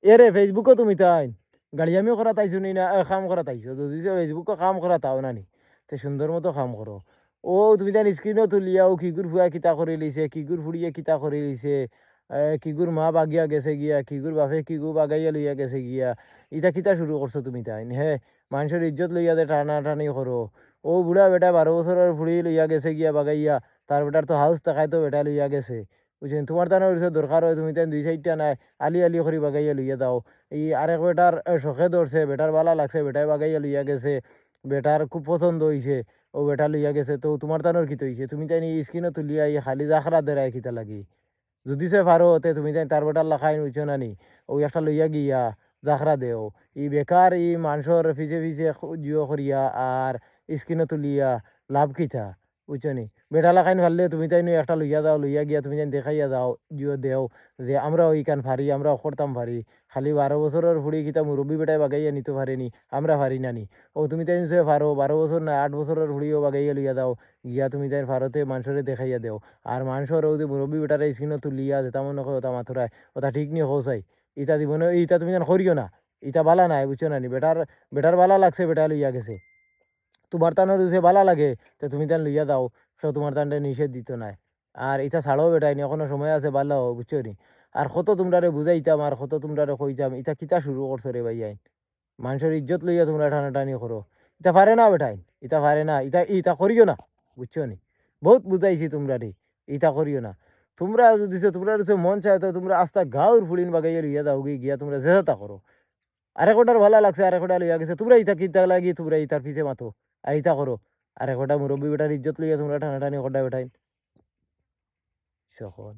এরে ফেসবুকও তুমি তাই গাড়িয়ামিও করা তাইছো নি না কাম করা তাইছো যদি ফেসবুকও কাম করা তাও না নি তে সুন্দর মতো কাম করো ও তুমি তাই স্ক্রিনও তুলিয়াও কিগুর ফুয়া কিতা করে লিছে কিগুর ফুড়িয়ে কিতা করে লিছে কিগুর মা বাগিয়া গেছে গিয়া কিগুর বাপে কিগু বাগাইয়া লইয়া গেছে গিয়া ইটা কিতা শুরু করছো তুমি তাই হে মানুষের ইজ্জত লইয়া দে টানা টানি করো ও বুড়া বেটা 12 বছরের ফুড়ি লইয়া গেছে গিয়া বাগাইয়া তার বেটার তো হাউস টাকায় তো বেটা লইয়া গেছে বুঝছেন তোমার তানোর দরকার হয় তুমি তাই 2 4টা নাই আলি আলি করে বাগাইয়া লইয়া দাও এই আরেক বেটার শখে ধরছে বেটার বালা লাগছে বেটায় বাগাইয়া লইয়া গেছে বেটার খুব পছন্দ হইছে ও বেটা লইয়া গেছে তো তোমার তানোর কি হইছে তুমি তাই স্ক্রিনও তুলিয়া এই খালি জাখরা দেরাই খিতা লাগি যদি সে পারো তে তুমি তাই তার বেটার লাখাই হইছো না নি ও একটা লইয়া গিয়া জাখরা দেও ই বেকার ই মানুষের পিছে পিছে জিও করিয়া আর স্ক্রিনও তুলিয়া লাভ কিতা বুঝছো নি বেটা লাখাইন ফারলে তুমি তাই একটা লইয়া দাও লইয়া গিয়া তুমি যেন দেখাইয়া দাও জিও দেও যে আমরা ওইখান ফারি আমরা করতাম ফারি খালি 12 বছরের ফুড়ি কিতা মুরব্বী বেটায় বাগাইয়া নিতে পারেনি আমরা পারি না নি ও তুমি তাই সে পারো 12 বছর না 8 বছরের ফুড়িও বাগাইয়া লইয়া দাও গিয়া তুমি তাই ভারতে মানুষের দেখাইয়া দেও আর মানুষের ওই মুরব্বী বেটারে স্ক্রিনও তুলিয়া যেটা মনে হয় ওটা মাথুরায় ওটা ঠিক নিয়ে হোসাই ইটা দিবনে ইটা তুমি যেন করিও না ইটা বালা নাই বুঝছো না নি বেটার বেটার বালা লাগছে বেটা লইয়া গেছে তোমার তানোর যদি বালা লাগে তো তুমি তান লইয়া দাও সেও তোমার তানটা নিষেধ দিত নাই আর এটা ছাড়াও বেটাই নি এখনো সময় আছে ভালো বুঝছো নি আর কত তোমরা বুঝাইতাম আর কত তোমরা কইতাম এটা কিতা শুরু করছো রে ভাই আইন মানুষের ইজ্জত লইয়া তোমরা টানাটানি করো এটা পারে না বেটাই এটা পারে না এটা ইটা করিও না বুঝছো নি বহুত বুঝাইছি তোমরা রে ইটা করিও না তোমরা যদি তোমরা মন চায় তো তোমরা আস্তা গাঁর ফুড়িন বাগাইয়া লইয়া দাও গিয়া তোমরা জেতা করো আরেক ওটার ভালো লাগছে আরেক ওটা লইয়া গেছে তোমরা ইটা কিতা লাগি তোমরা ইটার পিছে মাতো আর ইটা করো আরেক ওটা মুরব্বী বেটার ইজ্জত লইয়া তোমরা টানাটানি কড্ডা বেটাই সকল